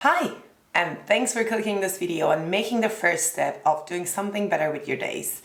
Hi, and thanks for clicking this video and making the first step of doing something better with your days.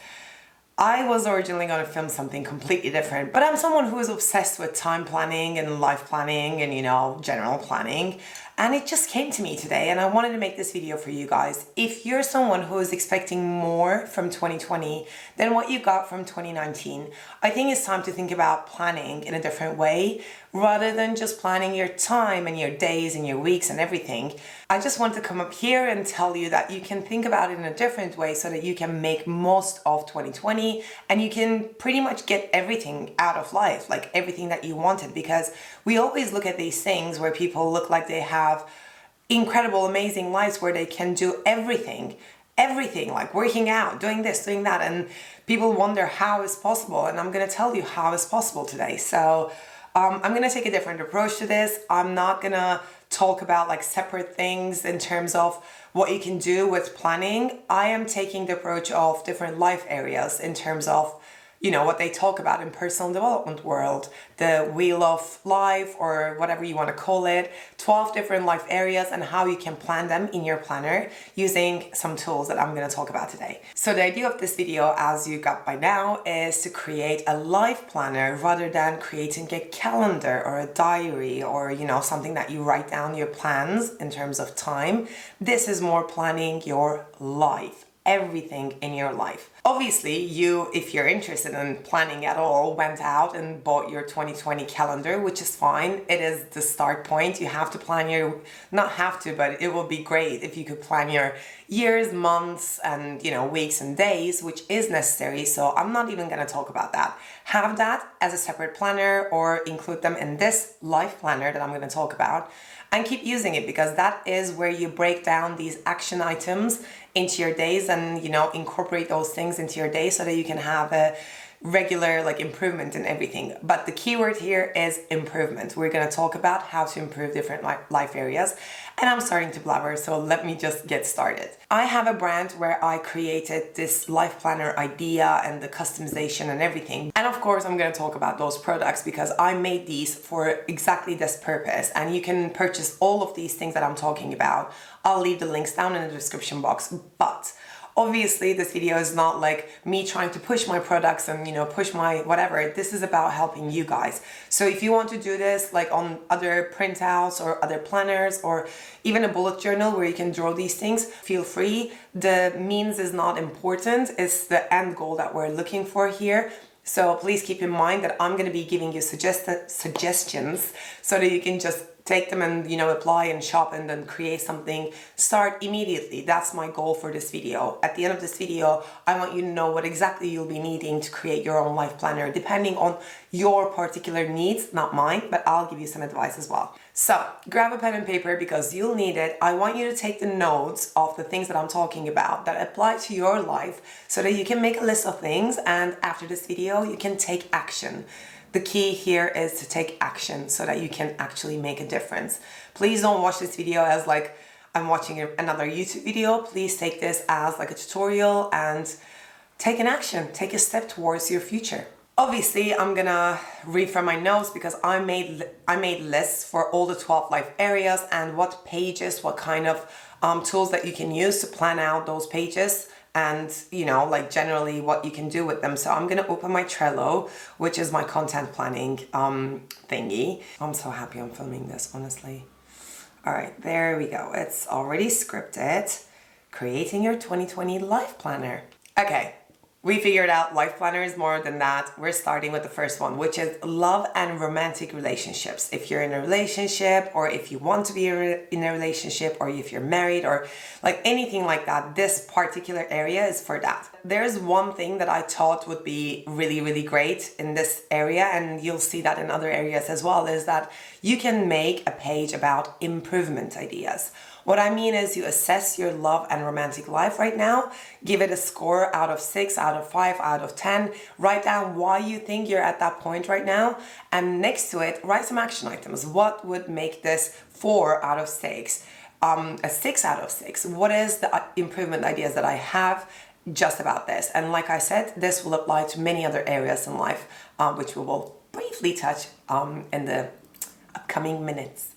I was originally going to film something completely different, but I'm someone who is obsessed with time planning and life planning and, general planning. And it just came to me today and I wanted to make this video for you guys. If you're someone who is expecting more from 2020 than what you got from 2019, I think it's time to think about planning in a different way rather than just planning your time and your days and your weeks and everything. I just want to come up here and tell you that you can think about it in a different way so that you can make most of 2020 and you can pretty much get everything out of life, like everything that you wanted, because we always look at these things where people look like they have incredible, amazing lives where they can do everything, like working out, doing this, doing that, and people wonder how it's possible, and I'm going to tell you how it's possible today. So I'm going to take a different approach to this. I'm not going to talk about like separate things in terms of what you can do with planning. I am taking the approach of different life areas in terms of what they talk about in personal development world, the wheel of life or whatever you want to call it, 12 different life areas and how you can plan them in your planner using some tools that I'm going to talk about today. So the idea of this video, as you got by now, is to create a life planner rather than creating a calendar or a diary or, something that you write down your plans in terms of time. This is more planning your life. Everything in your life. Obviously, if you're interested in planning at all, went out and bought your 2020 calendar, which is fine. It is the start point. You have to plan not have to, but it will be great if you could plan your years, months, and weeks and days, which is necessary. So I'm not even going to talk about that. Have that as a separate planner or include them in this life planner that I'm going to talk about. And keep using it because that is where you break down these action items into your days and incorporate those things into your day so that you can have a regular improvement in everything. But the keyword here is improvement. We're going to talk about how to improve different life areas, and I'm starting to blabber, so let me just get started. I have a brand where I created this life planner idea and the customization and everything, and of course I'm going to talk about those products because I made these for exactly this purpose, and you can purchase all of these things that I'm talking about. I'll leave the links down in the description box, but obviously, this video is not like me trying to push my products and, push my whatever. This is about helping you guys. So if you want to do this like on other printouts or other planners or even a bullet journal where you can draw these things, feel free. The means is not important. It's the end goal that we're looking for here. So please keep in mind that I'm going to be giving you suggestions so that you can just take them and apply and shop and then create something. Start immediately. That's my goal for this video. At the end of this video, I want you to know what exactly you'll be needing to create your own life planner depending on your particular needs, not mine, but I'll give you some advice as well. So grab a pen and paper because you'll need it. I want you to take the notes of the things that I'm talking about that apply to your life so that you can make a list of things, and after this video you can take action. The key here is to take action so that you can actually make a difference. Please don't watch this video as like I'm watching another YouTube video. Please take this as like a tutorial and take an action. Take a step towards your future. Obviously, I'm gonna read from my notes because I made lists for all the 12 life areas and what pages, what kind of tools that you can use to plan out those pages, and generally what you can do with them. So I'm gonna open my Trello, which is my content planning thingy. I'm so happy I'm filming this, honestly. All right, there we go. It's already scripted. Creating your 2020 life planner. Okay. We figured out life planner is more than that. We're starting with the first one, which is love and romantic relationships. If you're in a relationship or if you want to be in a relationship or if you're married or like anything like that, this particular area is for that. There's one thing that I thought would be really, really great in this area, and you'll see that in other areas as well, is that you can make a page about improvement ideas. What I mean is you assess your love and romantic life right now, give it a score out of 6, out of 5, out of 10, write down why you think you're at that point right now, and next to it, write some action items. What would make this 4 out of 6? A 6 out of 6? What is the improvement ideas that I have just about this? And like I said, this will apply to many other areas in life, which we will briefly touch in the upcoming minutes.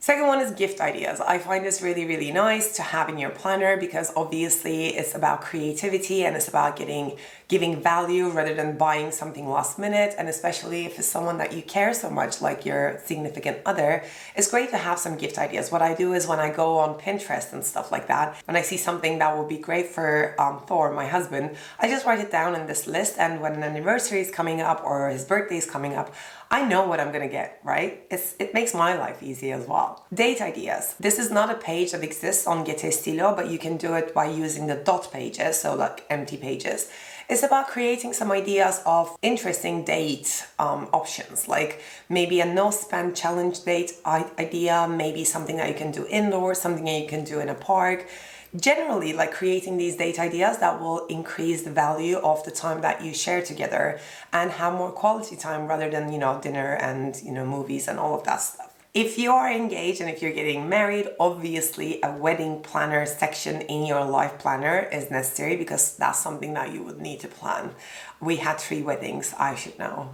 Second one is gift ideas. I find this really, really nice to have in your planner because obviously it's about creativity and it's about giving value rather than buying something last minute. And especially if it's someone that you care so much, like your significant other, it's great to have some gift ideas. What I do is when I go on Pinterest and stuff like that, when I see something that will be great for Thor, my husband, I just write it down in this list. And when an anniversary is coming up or his birthday is coming up, I know what I'm gonna get, right? It makes my life easy as well. Date ideas. This is not a page that exists on GYST, but you can do it by using the dot pages, so like empty pages. It's about creating some ideas of interesting date options, like maybe a no spend challenge date idea, maybe something that you can do indoors, something that you can do in a park. Generally, like creating these date ideas that will increase the value of the time that you share together and have more quality time rather than, dinner and, movies and all of that stuff. If you are engaged and if you're getting married, obviously a wedding planner section in your life planner is necessary because that's something that you would need to plan. We had 3 weddings, I should know.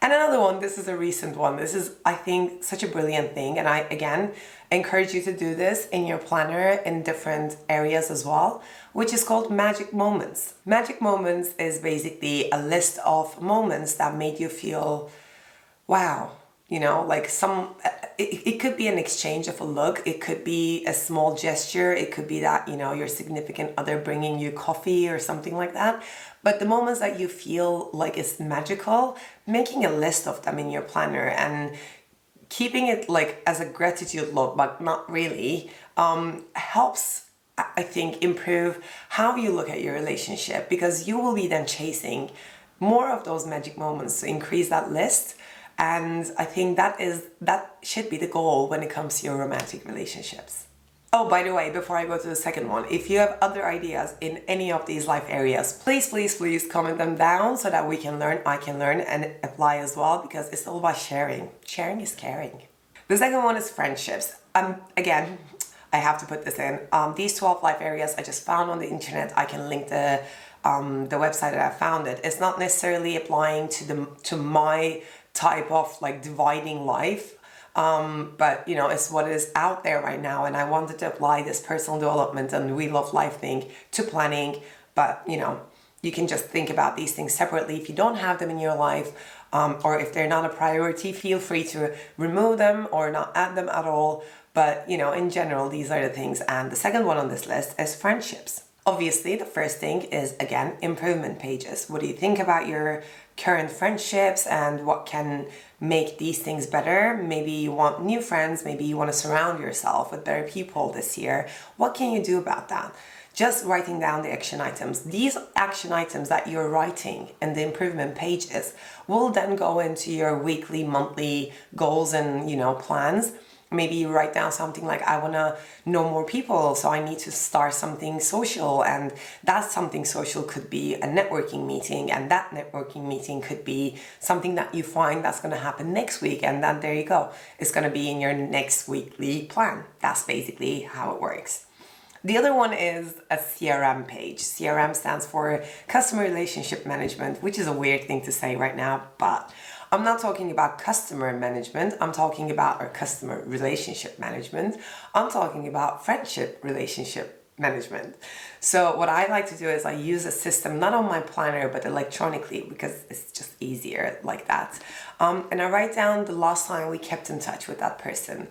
And another one, this is a recent one. This is, I think, such a brilliant thing. And I, again, encourage you to do this in your planner in different areas as well, which is called Magic Moments. Magic Moments is basically a list of moments that made you feel, wow, like it could be an exchange of a look. It could be a small gesture. It could be that, your significant other bringing you coffee or something like that. But the moments that you feel like it's magical, making a list of them in your planner and keeping it like as a gratitude log, but not really, helps, I think, improve how you look at your relationship because you will be then chasing more of those magic moments to increase that list. And I think that should be the goal when it comes to your romantic relationships. Oh, by the way, before I go to the second one, if you have other ideas in any of these life areas, please comment them down so that we can learn, I can learn and apply as well because it's all about sharing. Sharing is caring. The second one is friendships. Again, I have to put this in. These 12 life areas I just found on the internet. I can link the website that I found it. It's not necessarily applying to my type of like dividing life. But it's what is out there right now, and I wanted to apply this personal development and Wheel of Life thing to planning. But you can just think about these things separately. If you don't have them in your life, or if they're not a priority, feel free to remove them or not add them at all. But in general, these are the things. And the second one on this list is friendships. Obviously, the first thing is, again, improvement pages. What do you think about your current friendships and what can make these things better? Maybe you want new friends, maybe you want to surround yourself with better people this year. What can you do about that? Just writing down the action items. These action items that you're writing in the improvement pages will then go into your weekly, monthly goals and, plans. Maybe you write down something like, I want to know more people, so I need to start something social. And that something social could be a networking meeting. And that networking meeting could be something that you find that's going to happen next week. And then there you go. It's going to be in your next weekly plan. That's basically how it works. The other one is a CRM page. CRM stands for Customer Relationship Management, which is a weird thing to say right now, but I'm not talking about customer management. I'm talking about our customer relationship management. I'm talking about friendship relationship management. So what I like to do is I use a system, not on my planner, but electronically because it's just easier like that. And I write down the last time we kept in touch with that person.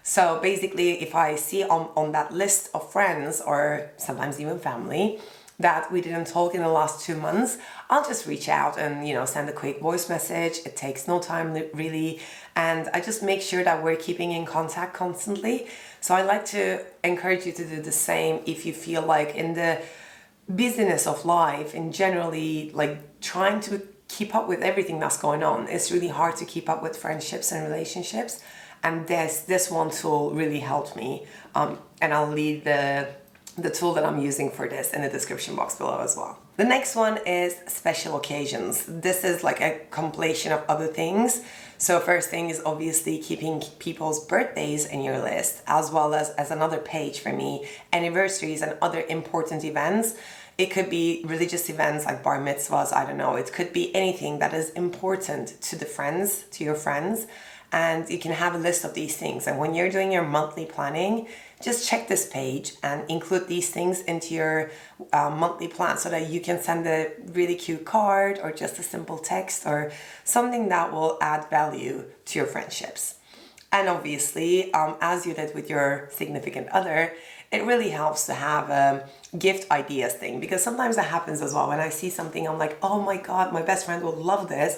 So basically, if I see on that list of friends or sometimes even family that we didn't talk in the last 2 months, I'll just reach out and, send a quick voice message. It takes no time really. And I just make sure that we're keeping in contact constantly. So I like to encourage you to do the same if you feel like in the busyness of life and generally like trying to keep up with everything that's going on. It's really hard to keep up with friendships and relationships. And this one tool really helped me. And I'll leave the tool that I'm using for this in the description box below as well. The next one is special occasions. This is like a compilation of other things. So first thing is obviously keeping people's birthdays in your list, as well as another page for me, anniversaries and other important events. It could be religious events like bar mitzvahs, I don't know. It could be anything that is important to your friends. and you can have a list of these things. And when you're doing your monthly planning, just check this page and include these things into your monthly plan so that you can send a really cute card or just a simple text or something that will add value to your friendships. And obviously, as you did with your significant other, it really helps to have a gift ideas thing, because sometimes that happens as well. When I see something, I'm like, oh my God, my best friend will love this.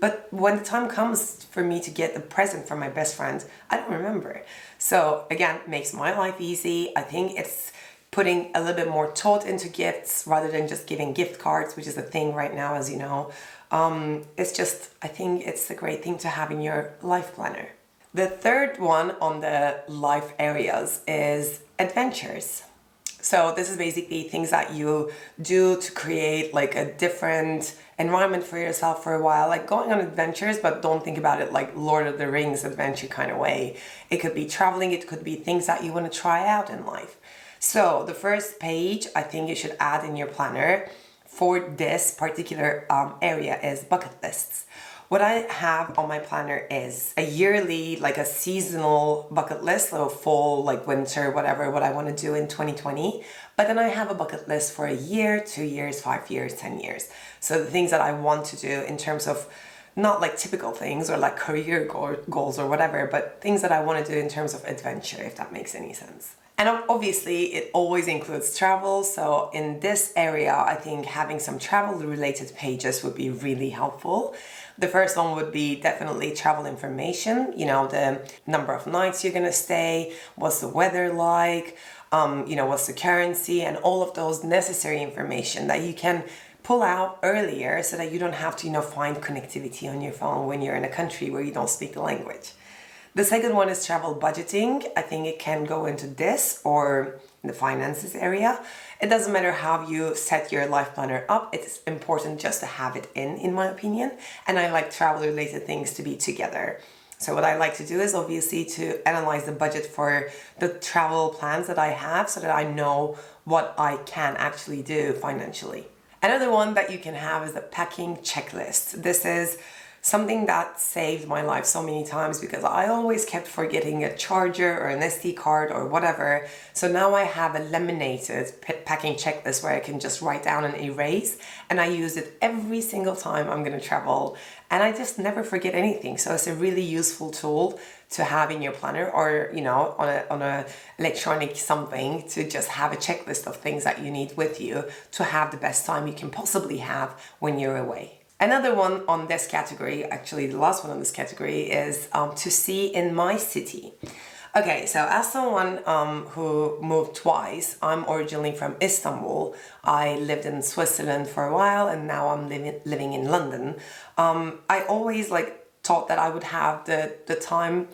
But when the time comes for me to get the present from my best friend, I don't remember. So again, makes my life easy. I think it's putting a little bit more thought into gifts rather than just giving gift cards, which is a thing right now, as you know. It's just, I think it's a great thing to have in your life planner. The third one on the life areas is adventures. So this is basically things that you do to create like a different environment for yourself for a while, like going on adventures, but don't think about it like Lord of the Rings adventure kind of way. It could be traveling, it could be things that you want to try out in life. So the first page I think you should add in your planner for this particular area is bucket lists. What I have on my planner is a yearly, like a seasonal bucket list, so fall, like winter, whatever, what I want to do in 2020. But then I have a bucket list for a year, 2 years, 5 years, 10 years. So the things that I want to do in terms of not like typical things or like career goals or whatever, but things that I want to do in terms of adventure, if that makes any sense. And obviously it always includes travel. So in this area, I think having some travel related pages would be really helpful. The first one would be definitely travel information, you know, the number of nights you're gonna stay, what's the weather like, you know, what's the currency, and all of those necessary information that you can pull out earlier so that you don't have to, you know, find connectivity on your phone when you're in a country where you don't speak the language. The second one is travel budgeting. I think it can go into this or in the finances area. It doesn't matter how you set your life planner up. It's important just to have it in my opinion. And I like travel related things to be together. So what I like to do is obviously to analyze the budget for the travel plans that I have so that I know what I can actually do financially. Another one that you can have is the packing checklist. This is something that saved my life so many times because I always kept forgetting a charger or an SD card or whatever. So now I have a laminated packing checklist where I can just write down and erase, and I use it every single time I'm going to travel, and I just never forget anything. So it's a really useful tool to have in your planner, or you know, on a electronic something, to just have a checklist of things that you need with you to have the best time you can possibly have when you're away. Another one on this category, actually the last one on this category, is to see in my city. Okay, so as someone who moved twice, I'm originally from Istanbul. I lived in Switzerland for a while, and now I'm living in London. I always thought that I would have the time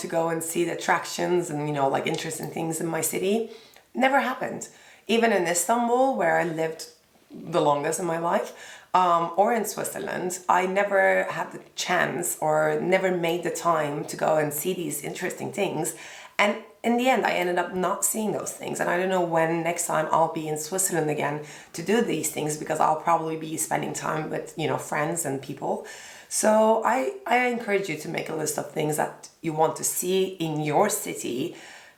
to go and see the attractions and, you know, like interesting things in my city. Never happened. Even in Istanbul, where I lived the longest in my life, or in Switzerland, I never had the chance or never made the time to go and see these interesting things. And in the end, I ended up not seeing those things. And I don't know when next time I'll be in Switzerland again to do these things, because I'll probably be spending time with, you know, friends and people. So I encourage you to make a list of things that you want to see in your city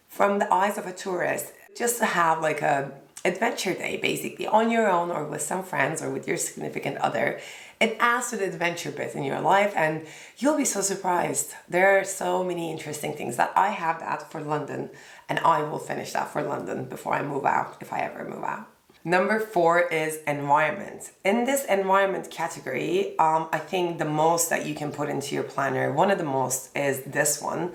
from the eyes of a tourist, just to have like a adventure day, basically, on your own or with some friends or with your significant other. It adds to the adventure bit in your life, and you'll be so surprised. There are so many interesting things that I have that for London, and I will finish that for London before I move out, if I ever move out. Number 4 is environment. In this environment category, I think the most that you can put into your planner, one of the most, is this one.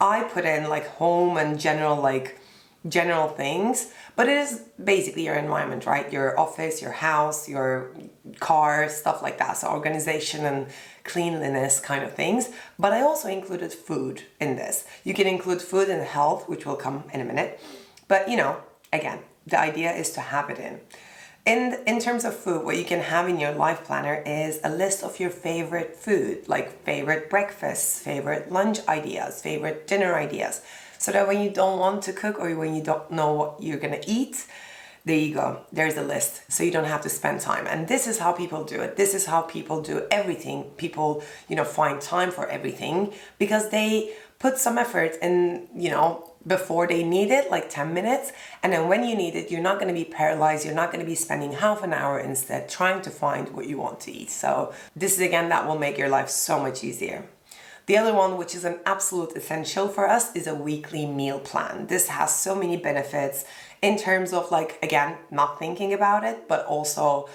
I put in like home and general things, but it is basically your environment, right? Your office, your house, your car, stuff like that. So organization and cleanliness kind of things. But I also included food in this. You can include food and health, which will come in a minute. But you know, again, the idea is to have it in. In terms of food, what you can have in your life planner is a list of your favorite food, like favorite breakfasts, favorite lunch ideas, favorite dinner ideas. So that when you don't want to cook or when you don't know what you're gonna eat, there you go. There's a list. So you don't have to spend time. And this is how people do it. This is how people do everything. People, find time for everything because they put some effort in, before they need it, like 10 minutes. And then when you need it, you're not going to be paralyzed. You're not going to be spending half an hour instead trying to find what you want to eat. So this is, again, that will make your life so much easier. The other one, which is an absolute essential for us, is a weekly meal plan. This has so many benefits in terms of, like, again, not thinking about it, but also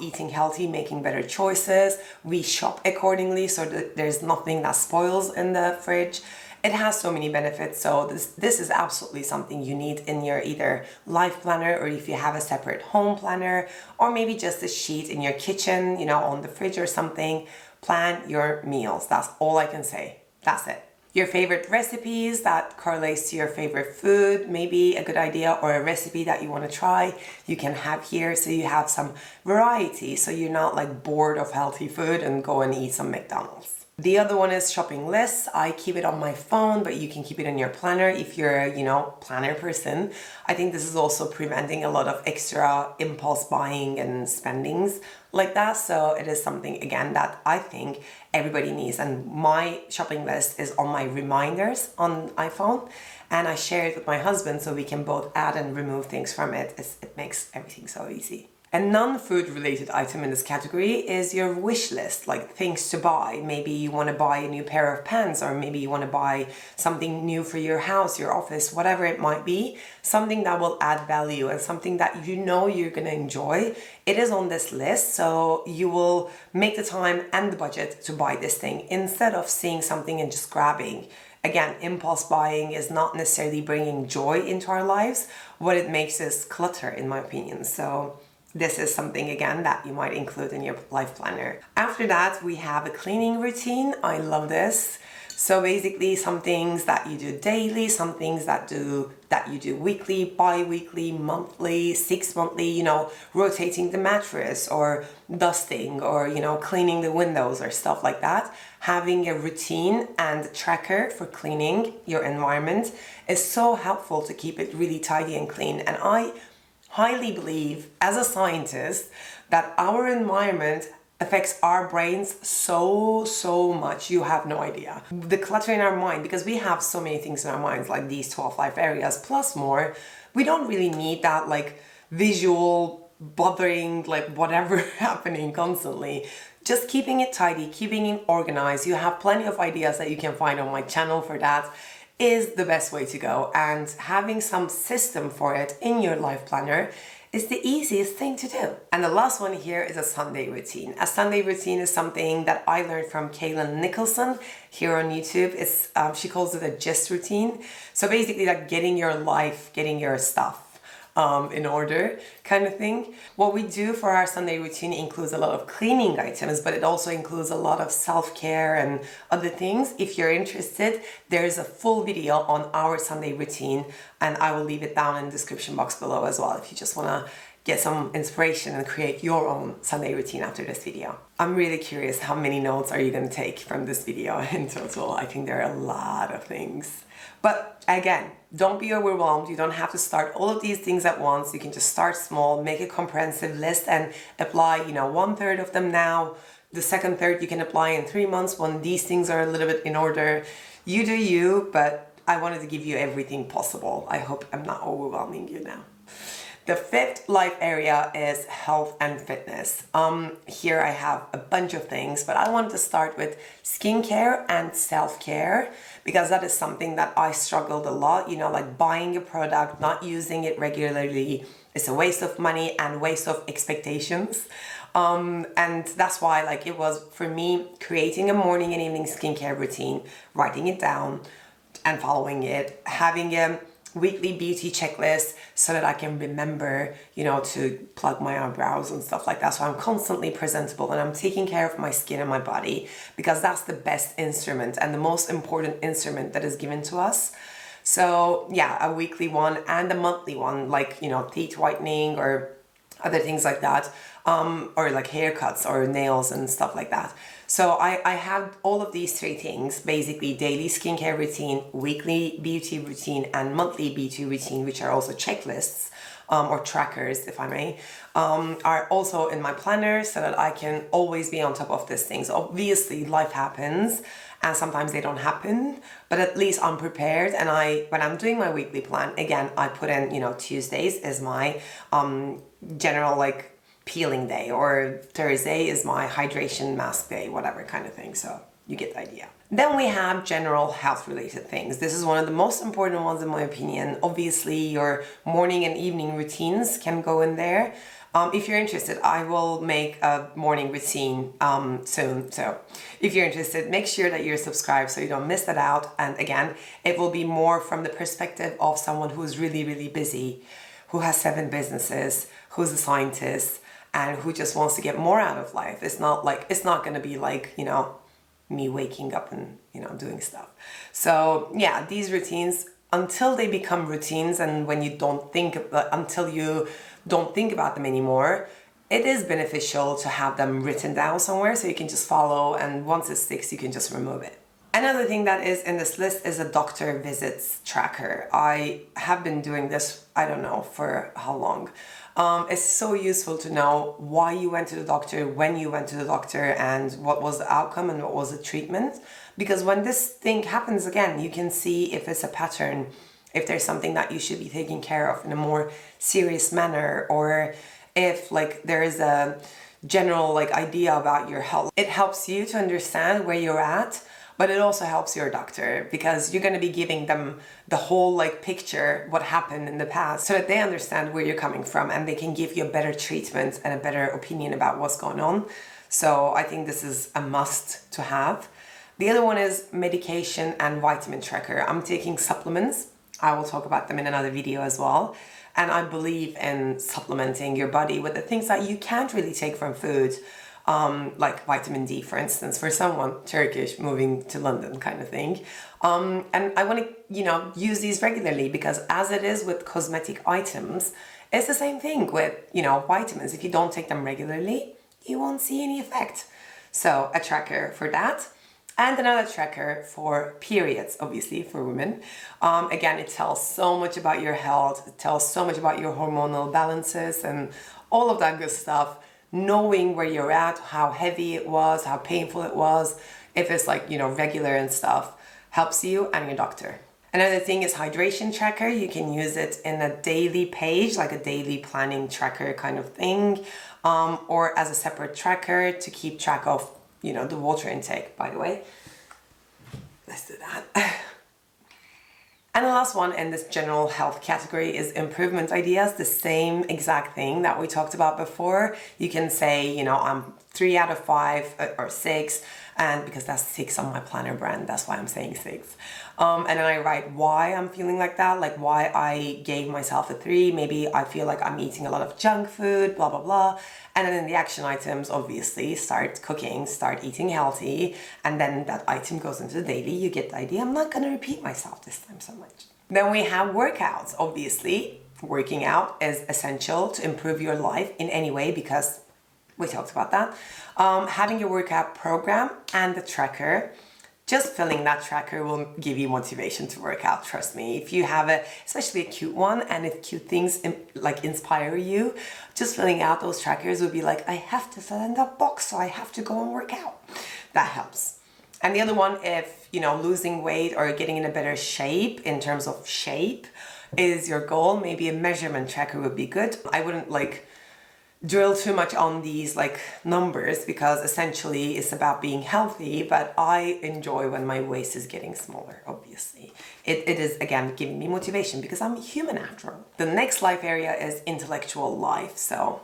eating healthy, making better choices. We shop accordingly so that there's nothing that spoils in the fridge. It has so many benefits. So this is absolutely something you need in your either life planner, or if you have a separate home planner, or maybe just a sheet in your kitchen, on the fridge or something. Plan your meals. That's all I can say. That's it. Your favorite recipes that correlates to your favorite food, maybe a good idea, or a recipe that you want to try, you can have here so you have some variety, so you're not like bored of healthy food and go and eat some McDonald's. The other one is shopping lists. I keep it on my phone, but you can keep it in your planner if you're a, planner person. I think this is also preventing a lot of extra impulse buying and spendings like that. So it is something, again, that I think everybody needs. And my shopping list is on my reminders on iPhone. And I share it with my husband so we can both add and remove things from it. It makes everything so easy. A non-food related item in this category is your wish list, like things to buy. Maybe you want to buy a new pair of pants, or maybe you want to buy something new for your house, your office, whatever it might be. Something that will add value and something that you're going to enjoy. It is on this list, so you will make the time and the budget to buy this thing instead of seeing something and just grabbing. Again, impulse buying is not necessarily bringing joy into our lives. What it makes is clutter, in my opinion. So this is something, again, that you might include in your life planner. After that, we have a cleaning routine. I love this. So basically some things that you do daily, some things that you do weekly, bi-weekly, monthly, 6 monthly, rotating the mattress or dusting or, cleaning the windows or stuff like that. Having a routine and tracker for cleaning your environment is so helpful to keep it really tidy and clean. And I highly believe, as a scientist, that our environment affects our brains so much. You have no idea. The clutter in our mind, because we have so many things in our minds, like these 12 life areas plus more, we don't really need that like visual bothering, like whatever happening constantly. Just keeping it tidy, keeping it organized. You have plenty of ideas that you can find on my channel for that. Is the best way to go, and having some system for it in your life planner is the easiest thing to do. And the last one here is a Sunday routine. A Sunday routine is something that I learned from KalynNicholson here on YouTube. It's she calls it a GYST routine. So basically, like getting your stuff in order kind of thing. What we do for our Sunday routine includes a lot of cleaning items, but it also includes a lot of self-care and other things. If you're interested, there's a full video on our Sunday routine, and I will leave it down in the description box below as well if you just want to get some inspiration and create your own Sunday routine after this video. I'm really curious, how many notes are you going to take from this video in total? I think there are a lot of things. But again, don't be overwhelmed. You don't have to start all of these things at once. You can just start small, make a comprehensive list and apply, 1/3 of them now. The second third you can apply in 3 months when these things are a little bit in order. You do you, but I wanted to give you everything possible. I hope I'm not overwhelming you now. The fifth life area is health and fitness. Here I have a bunch of things, but I wanted to start with skincare and self-care because that is something that I struggled a lot, like buying a product, not using it regularly is a waste of money and waste of expectations. And that's why it was for me creating a morning and evening skincare routine, writing it down and following it, having a weekly beauty checklist so that I can remember, to plug my eyebrows and stuff like that. So I'm constantly presentable and I'm taking care of my skin and my body because that's the best instrument and the most important instrument that is given to us. So yeah, a weekly one and a monthly one, teeth whitening or other things like that, or like haircuts or nails and stuff like that. So I have all of these three things, basically daily skincare routine, weekly beauty routine, and monthly beauty routine, which are also checklists, or trackers, if I may, are also in my planner so that I can always be on top of these things. Obviously, life happens and sometimes they don't happen, but at least I'm prepared. And when I'm doing my weekly plan, again, I put in, Tuesdays is my general like peeling day, or Thursday is my hydration mask day, whatever kind of thing. So you get the idea. Then we have general health related things. This is one of the most important ones in my opinion. Obviously your morning and evening routines can go in there. If you're interested, I will make a morning routine soon. So if you're interested, make sure that you're subscribed so you don't miss that out. And again, it will be more from the perspective of someone who's really, really busy, who has 7 businesses, who's a scientist, and who just wants to get more out of life. It's not going to be like, me waking up and, doing stuff. So yeah, these routines, until they become routines and when you don't think, until you don't think about them anymore, it is beneficial to have them written down somewhere so you can just follow, and once it sticks, you can just remove it. Another thing that is in this list is a doctor visits tracker. I have been doing this, I don't know for how long. It's so useful to know why you went to the doctor, when you went to the doctor, and what was the outcome and what was the treatment. Because when this thing happens again, you can see if it's a pattern, if there's something that you should be taking care of in a more serious manner, or if like there is a general like idea about your health. It helps you to understand where you're at, but it also helps your doctor because you're going to be giving them the whole like picture, what happened in the past, so that they understand where you're coming from and they can give you a better treatment and a better opinion about what's going on. So I think this is a must to have. The other one is medication and vitamin tracker. I'm taking supplements. I will talk about them in another video as well. And I believe in supplementing your body with the things that you can't really take from food. Like vitamin D, for instance, for someone Turkish moving to London kind of thing. And I want to, use these regularly because as it is with cosmetic items, it's the same thing with, vitamins. If you don't take them regularly, you won't see any effect. So a tracker for that. And another tracker for periods, obviously, for women. Again, it tells so much about your health. It tells so much about your hormonal balances and all of that good stuff. Knowing where you're at, how heavy it was, how painful it was, if it's like, regular and stuff, helps you and your doctor. Another thing is hydration tracker. You can use it in a daily page, like a daily planning tracker kind of thing, or as a separate tracker to keep track of, the water intake, by the way. Let's do that. And the last one in this general health category is improvement ideas, the same exact thing that we talked about before. You can say, I'm 3 out of 5 or 6, and because that's 6 on my planner brand, that's why I'm saying 6. And then I write why I'm feeling like that, like why I gave myself a 3. Maybe I feel like I'm eating a lot of junk food, blah, blah, blah. And then in the action items, obviously, start cooking, start eating healthy, and then that item goes into the daily. You get the idea. I'm not going to repeat myself this time so much. Then we have workouts. Obviously, working out is essential to improve your life in any way because we talked about that. Having your workout program and the tracker, just filling that tracker will give you motivation to work out, trust me. If you have especially a cute one, and if cute things inspire you, just filling out those trackers would be like, I have to fill in that box, so I have to go and work out. That helps. And the other one, if, losing weight or getting in a better shape, in terms of shape, is your goal, maybe a measurement tracker would be good. I wouldn't drill too much on these numbers because essentially it's about being healthy, but I enjoy when my waist is getting smaller, obviously. It is, again, giving me motivation because I'm human after all. The next life area is intellectual life, so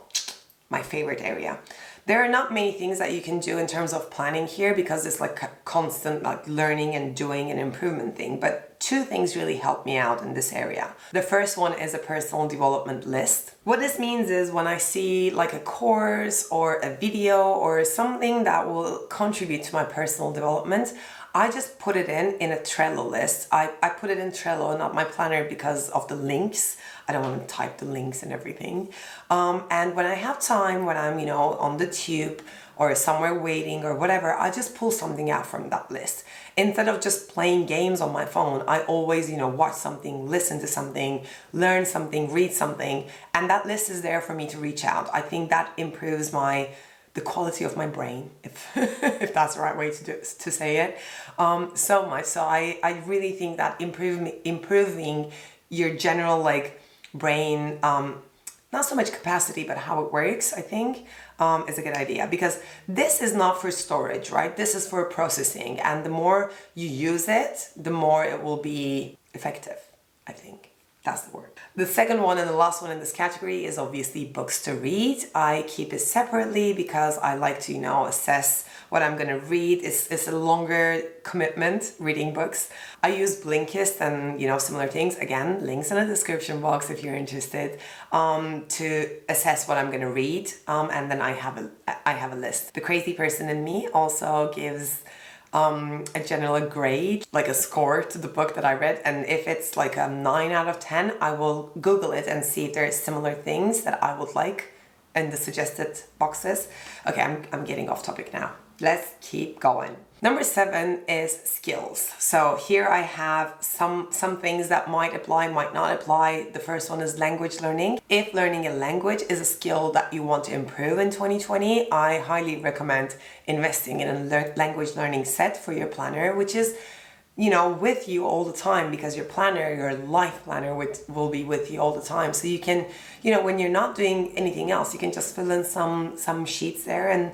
my favorite area. There are not many things that you can do in terms of planning here because it's like a constant learning and doing an improvement thing, but 2 things really help me out in this area. The first one is a personal development list. What this means is when I see a course or a video or something that will contribute to my personal development, I just put it in a Trello list. I put it in Trello, not my planner, because of the links. I don't want to type the links and everything. And when I have time, when I'm, on the tube or somewhere waiting or whatever, I just pull something out from that list. Instead of just playing games on my phone, I always, watch something, listen to something, learn something, read something, and that list is there for me to reach out. I think that improves the quality of my brain, if if that's the right way to say it, so much. So I really think that improving your general brain, not so much capacity, but how it works, I think, is a good idea, because this is not for storage, right? This is for processing, and the more you use it, the more it will be effective, I think. That's the word. The second one and the last one in this category is obviously books to read. I keep it separately because I like to, assess what I'm gonna read. It's a longer commitment, reading books. I use Blinkist and, similar things. Again, links in the description box if you're interested, to assess what I'm gonna read. And then I have a list. The crazy person in me also gives a general grade, like a score to the book that I read, and if it's like a 9 out of 10, I will Google it and see if there's similar things that I would like in the suggested boxes. Okay, I'm getting off topic now. Let's keep going. Number 7 is skills. So here I have some things that might apply, might not apply. The first one is language learning. If learning a language is a skill that you want to improve in 2020, I highly recommend investing in a language learning set for your planner, which is, with you all the time, because your planner, your life planner will be with you all the time. So you can, when you're not doing anything else, you can just fill in some sheets there and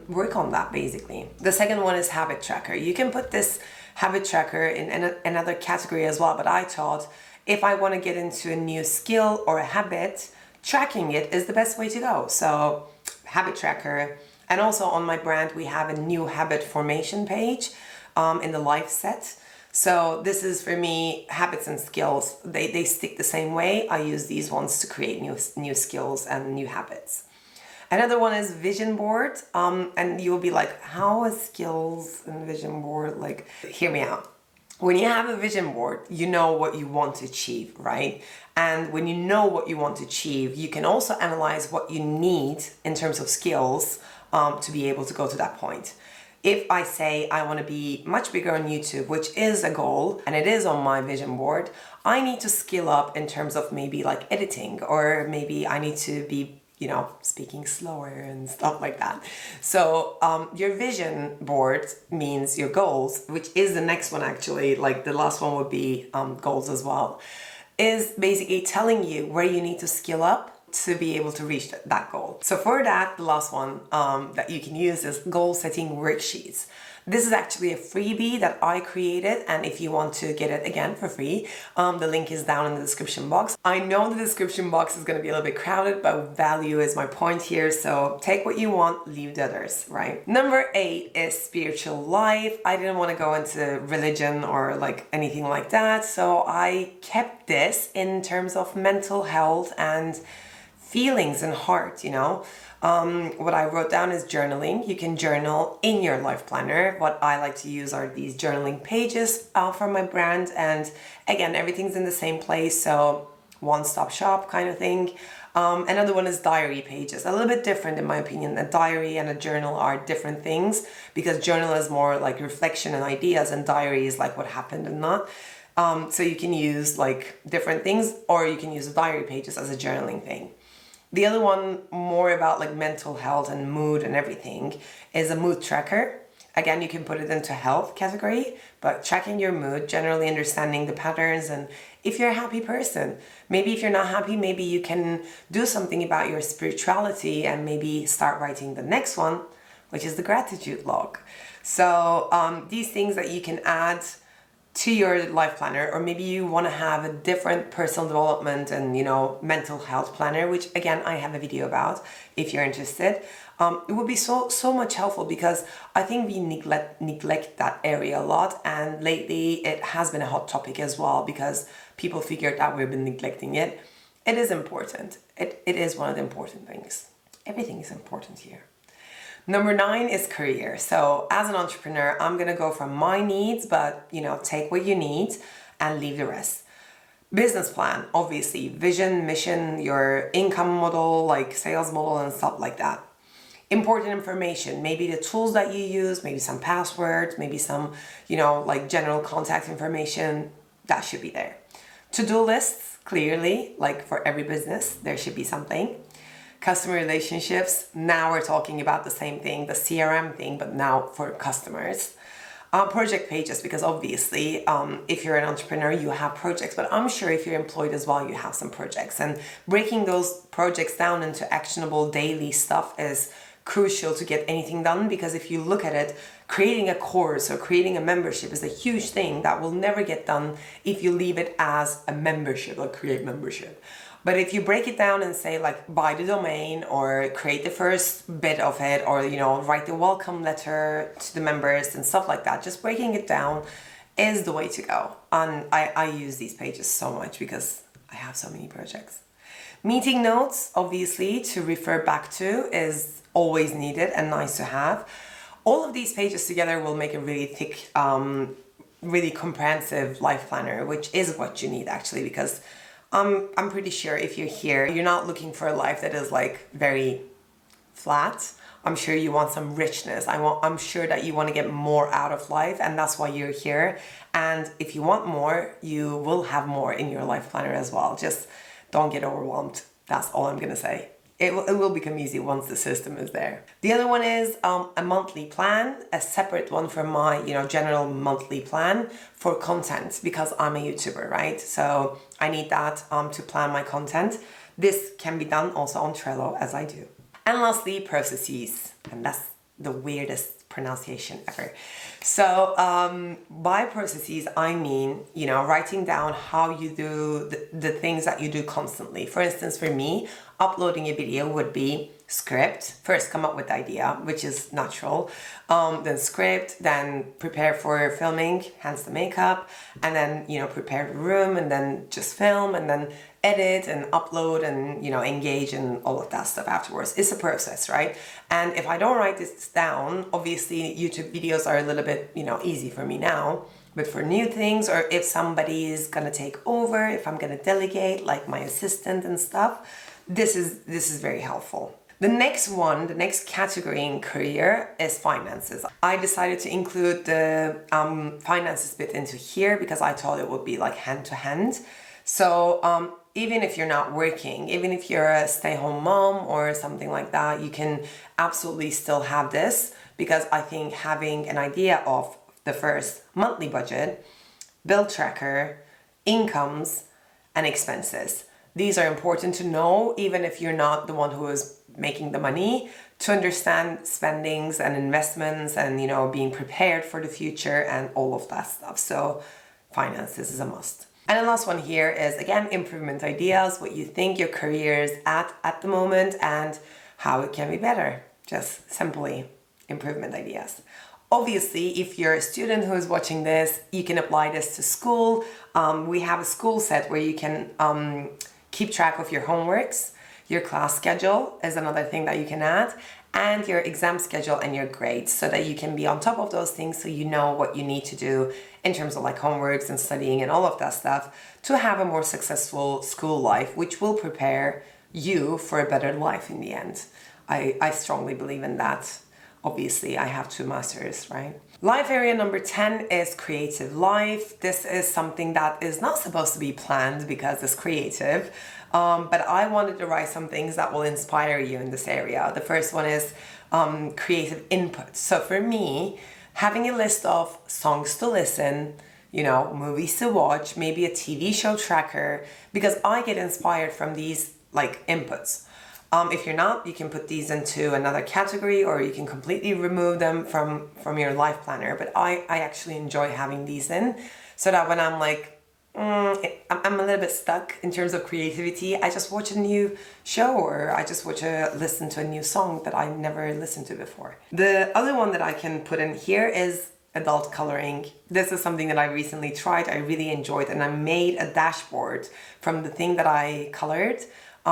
work on that, basically. The second one is habit tracker. You can put this habit tracker in another category as well, but I thought if I want to get into a new skill or a habit, tracking it is the best way to go. So habit tracker. And also on my brand, we have a new habit formation page in the life set. So this is, for me, habits and skills. They stick the same way. I use these ones to create new skills and new habits. Another one is vision board, and you'll be like, how is skills and vision board? Hear me out. When you have a vision board, you know what you want to achieve, right? And when you know what you want to achieve, you can also analyze what you need in terms of skills to be able to go to that point. If I say I want to be much bigger on YouTube, which is a goal, and it is on my vision board, I need to skill up in terms of maybe editing, or maybe I need to be speaking slower and stuff like that. So your vision board means your goals, which is the next one actually, the last one would be goals as well, is basically telling you where you need to skill up to be able to reach that goal. So for that, the last one that you can use is goal setting worksheets. This is actually a freebie that I created, and if you want to get it again for free, the link is down in the description box. I know the description box is going to be a little bit crowded, but value is my point here, so take what you want, leave the others, right? Number 8 is spiritual life. I didn't want to go into religion or anything like that, so I kept this in terms of mental health and feelings and heart, What I wrote down is journaling. You can journal in your life planner. What I like to use are these journaling pages from my brand. And again, everything's in the same place. So one-stop shop kind of thing. Another one is diary pages. A little bit different in my opinion. A diary and a journal are different things, because journal is more reflection and ideas, and diary is what happened and not. So you can use different things, or you can use the diary pages as a journaling thing. The other one, more about mental health and mood and everything, is a mood tracker. Again, you can put it into health category, but tracking your mood, generally understanding the patterns, and if you're a happy person. Maybe if you're not happy, maybe you can do something about your spirituality and maybe start writing the next one, which is the gratitude log. So these things that you can add to your life planner, or maybe you want to have a different personal development and mental health planner, which again I have a video about if you're interested. It would be so much helpful, because I think we neglect that area a lot, and lately it has been a hot topic as well, because people figured out we've been neglecting it. It is important. It is one of the important things. Everything is important here. Number 9 is career. So as an entrepreneur, I'm gonna go from my needs, but take what you need and leave the rest. Business plan, obviously, vision, mission, your income model, like sales model and stuff like that. Important information, maybe the tools that you use, maybe some passwords, maybe some, like general contact information, that should be there. To-do lists, clearly, like for every business, there should be something. Customer relationships, now we're talking about the same thing, the CRM thing, but now for customers. Project pages, because obviously if you're an entrepreneur you have projects, but I'm sure if you're employed as well you have some projects, and breaking those projects down into actionable daily stuff is crucial to get anything done, because if you look at it, creating a course or creating a membership is a huge thing that will never get done if you leave it as a membership or create membership. But if you break it down and say like buy the domain or create the first bit of it, or write the welcome letter to the members and stuff like that, just breaking it down is the way to go. And I use these pages so much because I have so many projects. Meeting notes, obviously, to refer back to is always needed and nice to have. All of these pages together will make a really thick, really comprehensive life planner, which is what you need actually, because I'm pretty sure if you're here, you're not looking for a life that is like very flat. I'm sure you want some richness. I'm sure that you want to get more out of life, and that's why you're here. And if you want more, you will have more in your life planner as well. Just don't get overwhelmed. That's all I'm gonna say. It will become easy once the system is there. The other one is a monthly plan, a separate one from my general monthly plan for content, because I'm a YouTuber, right? So I need that to plan my content. This can be done also on Trello, as I do. And lastly, processes, and that's the weirdest pronunciation ever. So by processes, I mean, writing down how you do the things that you do constantly. For instance, for me, uploading a video would be script. First, come up with the idea, which is natural. Then script, then prepare for filming, hence the makeup, and then, prepare the room, and then just film, and then edit and upload and, engage and all of that stuff afterwards. It's a process, right? And if I don't write this down, obviously YouTube videos are a little bit, easy for me now. But for new things, or if somebody is gonna take over, if I'm gonna delegate, like my assistant and stuff, this is very helpful. The next category in career is finances. I decided to include the finances bit into here because I thought it would be like hand to hand. So even if you're not working, even if you're a stay-home mom or something like that, you can absolutely still have this, because I think having an idea of the first monthly budget, bill tracker, incomes, and expenses. These are important to know, even if you're not the one who is making the money, to understand spendings and investments and, being prepared for the future and all of that stuff. So finances is a must. And the last one here is, again, improvement ideas, what you think your career is at the moment and how it can be better. Just simply improvement ideas. Obviously, if you're a student who is watching this, you can apply this to school. We have a school set where you can keep track of your homeworks. Your class schedule is another thing that you can add, and your exam schedule and your grades, so that you can be on top of those things, so you know what you need to do in terms of like homeworks and studying and all of that stuff to have a more successful school life, which will prepare you for a better life in the end. I strongly believe in that. Obviously, I have 2 masters, right? Life area number 10 is creative life. This is something that is not supposed to be planned because it's creative, but I wanted to write some things that will inspire you in this area. The first one is creative input. So for me, having a list of songs to listen, movies to watch, maybe a TV show tracker, because I get inspired from these like inputs. If you're not, you can put these into another category, or you can completely remove them from your life planner. But I actually enjoy having these in, so that when I'm like, I'm a little bit stuck in terms of creativity, I just watch a new show, or I just listen to a new song that I never listened to before. The other one that I can put in here is adult coloring. This is something that I recently tried, I really enjoyed, and I made a dashboard from the thing that I colored.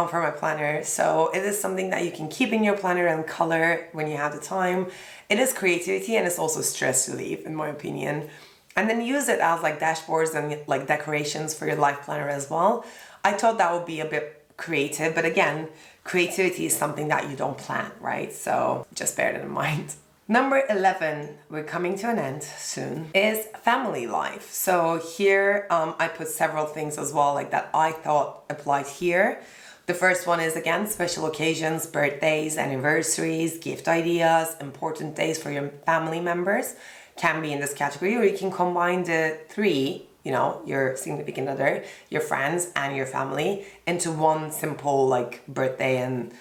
for my planner. So it is something that you can keep in your planner and color when you have the time. It is creativity and it's also stress relief, in my opinion. And then use it as like dashboards and like decorations for your life planner as well. I thought that would be a bit creative, but again, creativity is something that you don't plan, right? So just bear that in mind. Number 11, we're coming to an end soon, is family life. So here I put several things as well, like that I thought applied here. The first one is, again, special occasions, birthdays, anniversaries, gift ideas, important days for your family members can be in this category, or you can combine the three, you know, your significant other, your friends, and your family into one simple like birthday and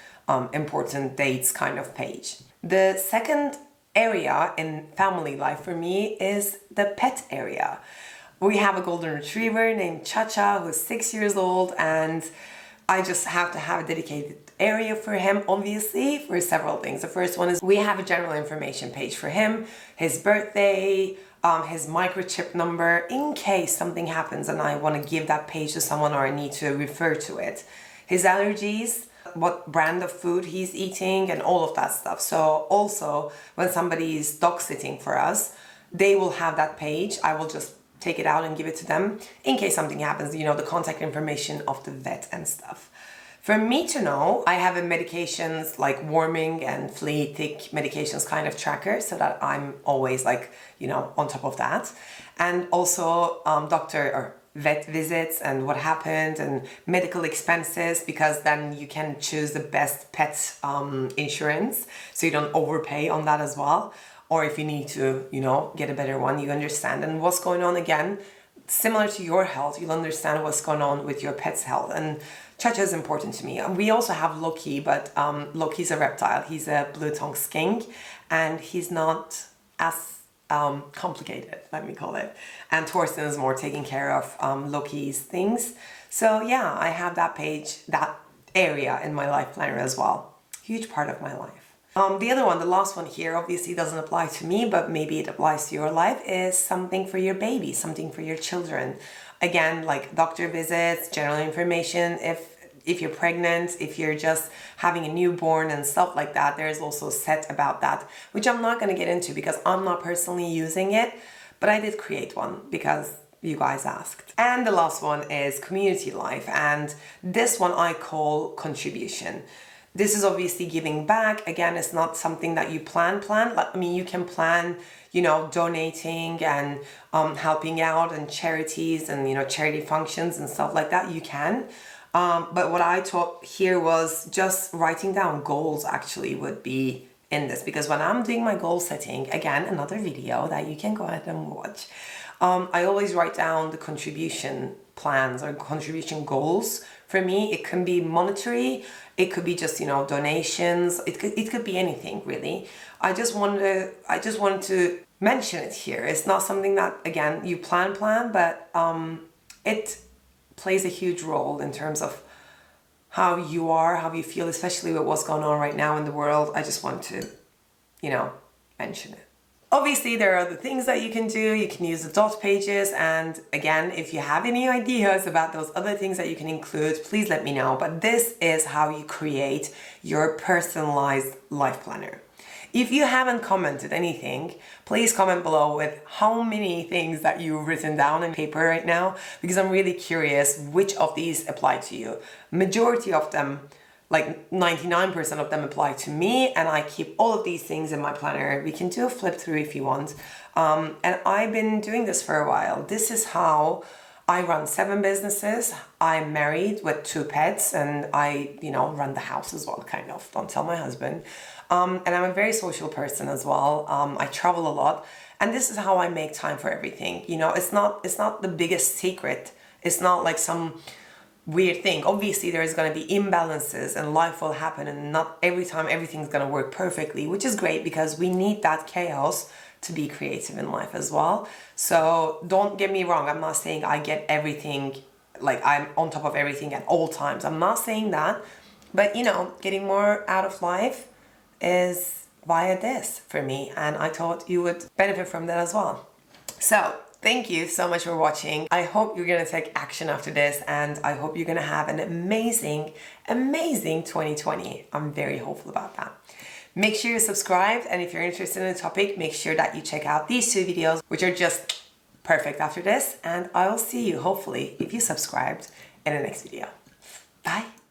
important dates kind of page. The second area in family life for me is the pet area. We have a golden retriever named Cha-Cha who's 6 years old, and I just have to have a dedicated area for him, obviously, for several things. The first one is we have a general information page for him, his birthday, his microchip number, in case something happens and I want to give that page to someone or I need to refer to it. His allergies, what brand of food he's eating, and all of that stuff. So also when somebody is dog sitting for us, they will have that page. I will just take it out and give it to them in case something happens, you know, the contact information of the vet and stuff. For me to know, I have a medications like warming and flea tick medications kind of tracker so that I'm always like, you know, on top of that. And also doctor or vet visits and what happened and medical expenses, because then you can choose the best pet insurance so you don't overpay on that as well. Or if you need to, you know, get a better one, you understand. And what's going on, again, similar to your health, you'll understand what's going on with your pet's health. And Cha-Cha is important to me. We also have Loki, but Loki's a reptile. He's a blue-tongued skink, and he's not as complicated, let me call it. And Torsten is more taking care of Loki's things. So yeah, I have that page, that area in my life planner as well. Huge part of my life. The other one, the last one here, obviously doesn't apply to me, but maybe it applies to your life, is something for your baby, something for your children. Again, like doctor visits, general information, if you're pregnant, if you're just having a newborn and stuff like that, there's also a set about that, which I'm not going to get into because I'm not personally using it, but I did create one because you guys asked. And the last one is community life, and this one I call contribution. This is obviously giving back. Again, it's not something that you plan. I mean, you can plan, you know, donating and helping out and charities and, you know, charity functions and stuff like that. You can. But what I taught here was just writing down goals actually would be in this, because when I'm doing my goal setting, again, another video that you can go ahead and watch, I always write down the contribution plans or contribution goals. For me, it can be monetary, it could be just, you know, donations, it could be anything really. I just wanted to mention it here. It's not something that, again, you plan, but it plays a huge role in terms of how you are, how you feel, especially with what's going on right now in the world. I just want to, you know, mention it. Obviously, there are other things that you can do. You can use the dot pages. And again, if you have any ideas about those other things that you can include, please let me know. But this is how you create your personalized life planner. If you haven't commented anything, please comment below with how many things that you've written down in paper right now, because I'm really curious which of these apply to you. Majority of them, like 99% of them, apply to me, and I keep all of these things in my planner. We can do a flip through if you want. And I've been doing this for a while. This is how I run 7 businesses. I'm married with 2 pets, and I, you know, run the house as well, kind of. Don't tell my husband. And I'm a very social person as well. I travel a lot, and this is how I make time for everything. You know, it's not the biggest secret. It's not like some weird thing. Obviously, there is going to be imbalances, and life will happen, and not every time everything's going to work perfectly, which is great because we need that chaos to be creative in life as well. So don't get me wrong. I'm not saying I get everything, like I'm on top of everything at all times. I'm not saying that, but you know, getting more out of life is via this for me, and I thought you would benefit from that as well. So thank you so much for watching. I hope you're gonna take action after this, and I hope you're gonna have an amazing, amazing 2020. I'm very hopeful about that. Make sure you're subscribed, and if you're interested in the topic, make sure that you check out these 2 videos, which are just perfect after this, and I will see you, hopefully, if you subscribed, in the next video. Bye.